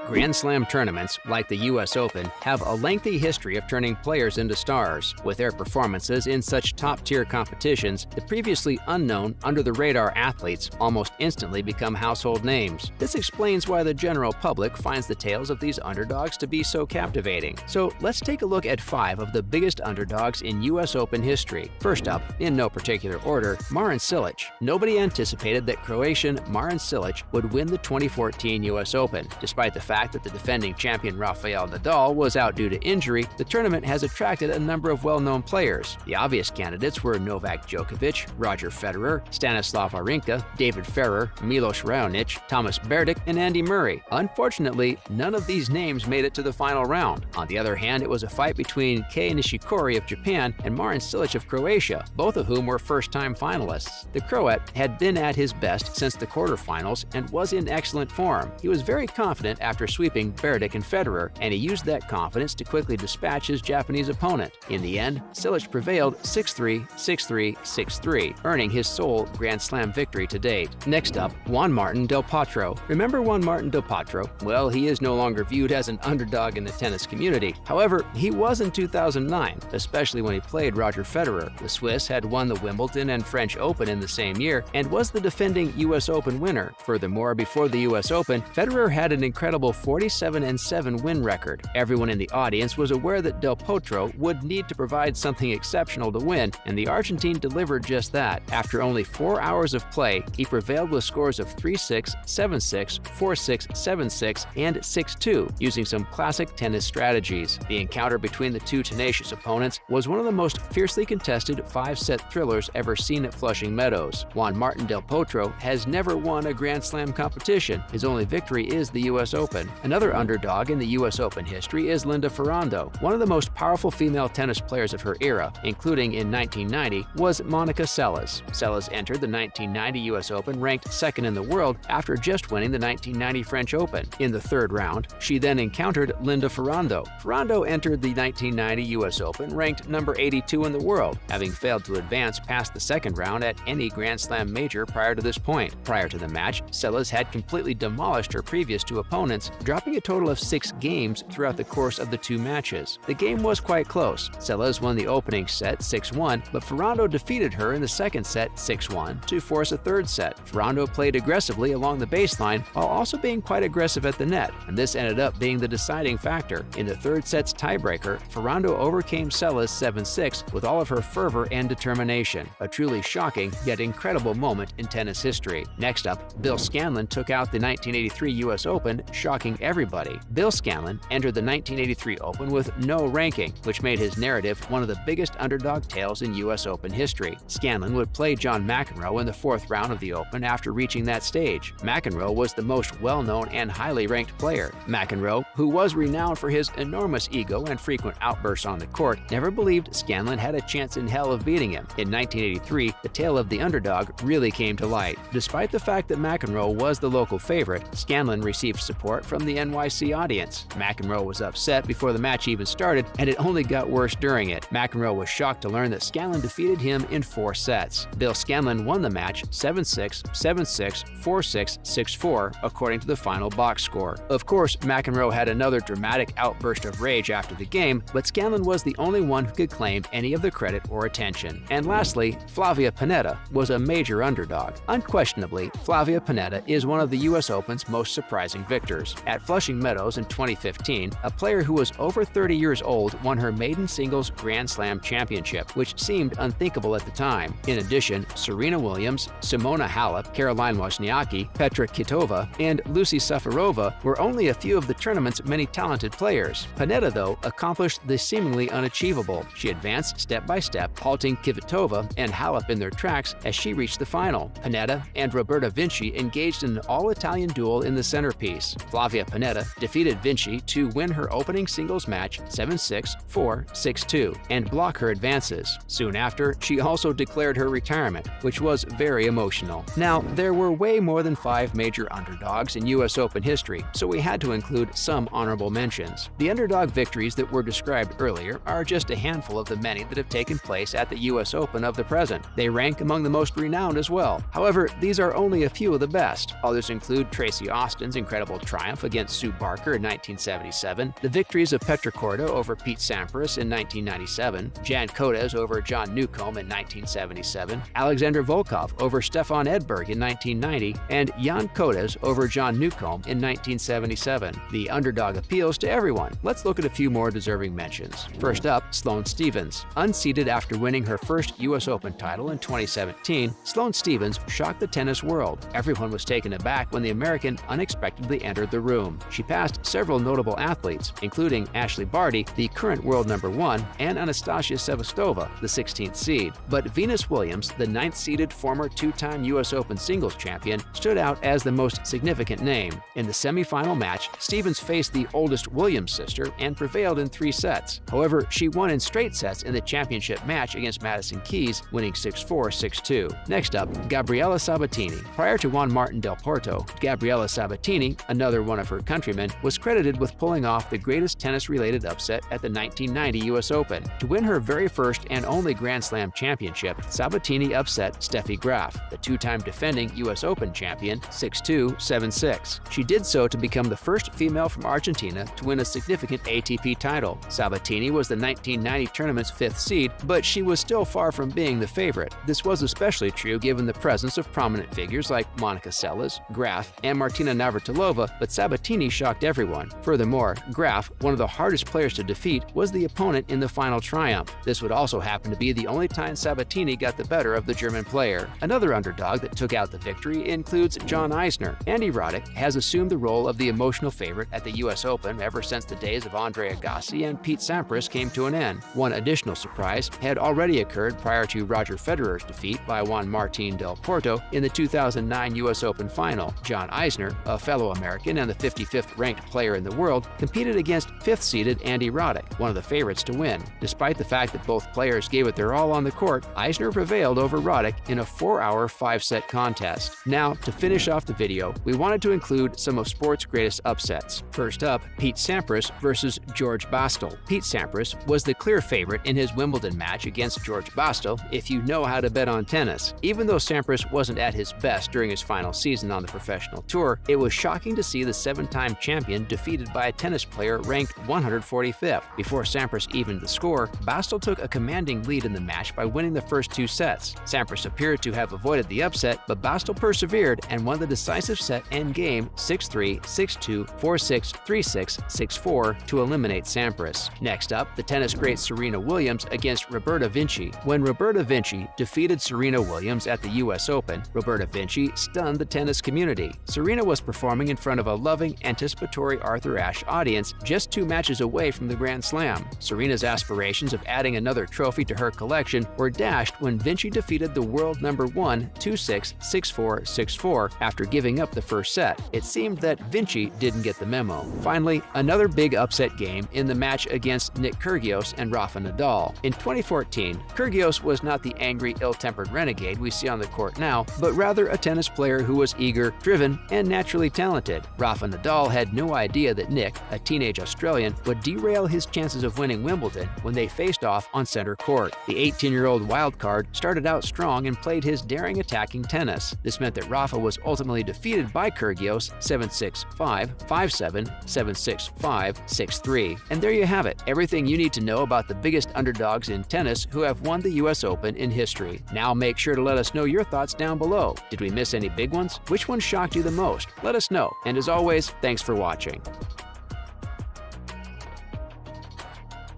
Grand Slam tournaments, like the U.S. Open, have a lengthy history of turning players into stars. With their performances in such top-tier competitions, the previously unknown, under-the-radar athletes almost instantly become household names. This explains why the general public finds the tales of these underdogs to be so captivating. So let's take a look at 5 of the biggest underdogs in U.S. Open history. First up, in no particular order, Marin Cilic. Nobody anticipated that Croatian Marin Cilic would win the 2014 U.S. Open. Despite the fact that the defending champion Rafael Nadal was out due to injury, the tournament has attracted a number of well-known players. The obvious candidates were Novak Djokovic, Roger Federer, Stanislav Wawrinka, David Ferrer, Milos Raonic, Thomas Berdych, and Andy Murray. Unfortunately, none of these names made it to the final round. On the other hand, it was a fight between Kei Nishikori of Japan and Marin Cilic of Croatia, both of whom were first-time finalists. The Croat had been at his best since the quarterfinals and was in excellent form. He was very confident after sweeping Berdych and Federer, and he used that confidence to quickly dispatch his Japanese opponent. In the end, Cilic prevailed 6-3, 6-3, 6-3, earning his sole Grand Slam victory to date. Next up, Juan Martín del Potro. Remember Juan Martín del Potro? Well, he is no longer viewed as an underdog in the tennis community. However, he was in 2009, especially when he played Roger Federer. The Swiss had won the Wimbledon and French Open in the same year and was the defending U.S. Open winner. Furthermore, before the U.S. Open, Federer had an incredible 47-7 win record. Everyone in the audience was aware that Del Potro would need to provide something exceptional to win, and the Argentine delivered just that. After only 4 hours of play, he prevailed with scores of 3-6, 7-6, 4-6, 7-6, and 6-2, using some classic tennis strategies. The encounter between the two tenacious opponents was one of the most fiercely contested 5-set thrillers ever seen at Flushing Meadows. Juan Martín del Potro has never won a Grand Slam competition. His only victory is the U.S. Open. Another underdog in the U.S. Open history is Linda Ferrando. One of the most powerful female tennis players of her era, including in 1990, was Monica Seles. Seles entered the 1990 U.S. Open ranked second in the world after just winning the 1990 French Open. In the third round, she then encountered Linda Ferrando. Ferrando entered the 1990 U.S. Open ranked number 82 in the world, having failed to advance past the second round at any Grand Slam major prior to this point. Prior to the match, Seles had completely demolished her previous two opponents, dropping a total of 6 games throughout the course of the 2 matches. The game was quite close. Seles won the opening set 6-1, but Ferrando defeated her in the second set 6-1 to force a third set. Ferrando played aggressively along the baseline while also being quite aggressive at the net, and this ended up being the deciding factor. In the third set's tiebreaker, Ferrando overcame Seles 7-6 with all of her fervor and determination. A truly shocking yet incredible moment in tennis history. Next up, Bill Scanlon took out the 1983 U.S. Open, shocking everybody. Bill Scanlon entered the 1983 Open with no ranking, which made his narrative one of the biggest underdog tales in U.S. Open history. Scanlon would play John McEnroe in the 4th round of the Open after reaching that stage. McEnroe was the most well-known and highly ranked player. McEnroe, who was renowned for his enormous ego and frequent outbursts on the court, never believed Scanlon had a chance in hell of beating him. In 1983, the tale of the underdog really came to light. Despite the fact that McEnroe was the local favorite, Scanlon received support from the NYC audience. McEnroe was upset before the match even started, and it only got worse during it. McEnroe was shocked to learn that Scanlon defeated him in 4 sets. Bill Scanlon won the match 7-6, 7-6, 4-6, 6-4, according to the final box score. Of course, McEnroe had another dramatic outburst of rage after the game, but Scanlon was the only one who could claim any of the credit or attention. And lastly, Flavia Pennetta was a major underdog. Unquestionably, Flavia Pennetta is one of the U.S. Open's most surprising victors. At Flushing Meadows in 2015, a player who was over 30 years old won her maiden singles Grand Slam championship, which seemed unthinkable at the time. In addition, Serena Williams, Simona Halep, Caroline Wozniacki, Petra Kvitova, and Lucy Safarova were only a few of the tournament's many talented players. Pennetta, though, accomplished the seemingly unachievable. She advanced step by step, halting Kvitova and Halep in their tracks as she reached the final. Pennetta and Roberta Vinci engaged in an all-Italian duel in the centerpiece. Flavia Pennetta defeated Vinci to win her opening singles match 7-6, 4, 6-2, and block her advances. Soon after, she also declared her retirement, which was very emotional. Now, there were way more than 5 major underdogs in U.S. Open history, so we had to include some honorable mentions. The underdog victories that were described earlier are just a handful of the many that have taken place at the U.S. Open of the present. They rank among the most renowned as well. However, these are only a few of the best. Others include Tracy Austin's incredible triumph triumph against Sue Barker in 1977, the victories of Petra Korda over Pete Sampras in 1997, Jan Kodes over John Newcomb in 1977, Alexander Volkov over Stefan Edberg in 1990, and Jan Kodes over John Newcomb in 1977. The underdog appeals to everyone. Let's look at a few more deserving mentions. First up, Sloane Stephens. Unseeded after winning her first U.S. Open title in 2017, Sloane Stephens shocked the tennis world. Everyone was taken aback when the American unexpectedly entered the room. She passed several notable athletes, including Ashley Barty, the current world #1, and Anastasia Sevastova, the 16th seed. But Venus Williams, the 9th-seeded former two-time U.S. Open singles champion, stood out as the most significant name. In the semifinal match, Stephens faced the oldest Williams sister and prevailed in 3 sets. However, she won in straight sets in the championship match against Madison Keys, winning 6-4, 6-2. Next up, Gabriela Sabatini. Prior to Juan Martín del Porto, Gabriela Sabatini, another one of her countrymen, was credited with pulling off the greatest tennis-related upset at the 1990 U.S. Open. To win her very first and only Grand Slam championship, Sabatini upset Steffi Graf, the two-time defending U.S. Open champion, 6-2, 7-6. She did so to become the first female from Argentina to win a significant ATP title. Sabatini was the 1990 tournament's 5th seed, but she was still far from being the favorite. This was especially true given the presence of prominent figures like Monica Seles, Graf, and Martina Navratilova, but Sabatini shocked everyone. Furthermore, Graf, one of the hardest players to defeat, was the opponent in the final triumph. This would also happen to be the only time Sabatini got the better of the German player. Another underdog that took out the victory includes John Isner. Andy Roddick has assumed the role of the emotional favorite at the U.S. Open ever since the days of Andre Agassi and Pete Sampras came to an end. One additional surprise had already occurred prior to Roger Federer's defeat by Juan Martín del Porto in the 2009 U.S. Open final. John Isner, a fellow American and the 55th ranked player in the world, competed against 5th-seeded Andy Roddick, one of the favorites to win. Despite the fact that both players gave it their all on the court, Isner prevailed over Roddick in a 4-hour 5-set contest. Now, to finish off the video, we wanted to include some of sport's greatest upsets. First up, Pete Sampras versus George Bastel. Pete Sampras was the clear favorite in his Wimbledon match against George Bastel, if you know how to bet on tennis. Even though Sampras wasn't at his best during his final season on the professional tour, it was shocking to see the 7-time champion defeated by a tennis player ranked 145th. Before Sampras evened the score, Bastel took a commanding lead in the match by winning the first 2 sets. Sampras appeared to have avoided the upset, but Bastel persevered and won the decisive set and game 6-3, 6-2, 4-6, 3-6, 6-4 to eliminate Sampras. Next up, the tennis great Serena Williams against Roberta Vinci. When Roberta Vinci defeated Serena Williams at the U.S. Open, Roberta Vinci stunned the tennis community. Serena was performing in front of a loving, anticipatory Arthur Ashe audience just 2 matches away from the Grand Slam. Serena's aspirations of adding another trophy to her collection were dashed when Vinci defeated the world #1 2-6, 6-4, 6-4 after giving up the first set. It seemed that Vinci didn't get the memo. Finally, another big upset game in the match against Nick Kyrgios and Rafa Nadal. In 2014, Kyrgios was not the angry, ill-tempered renegade we see on the court now, but rather a tennis player who was eager, driven, and naturally talented. Rafa Nadal had no idea that Nick, a teenage Australian, would derail his chances of winning Wimbledon when they faced off on center court. The 18-year-old wildcard started out strong and played his daring attacking tennis. This meant that Rafa was ultimately defeated by Kyrgios 7-6, 5, 5-7, 7-6, 5, 6-3. And there you have it, everything you need to know about the biggest underdogs in tennis who have won the U.S. Open in history. Now make sure to let us know your thoughts down below. Did we miss any big ones? Which one shocked you the most? Let us know. And as always, thanks for watching.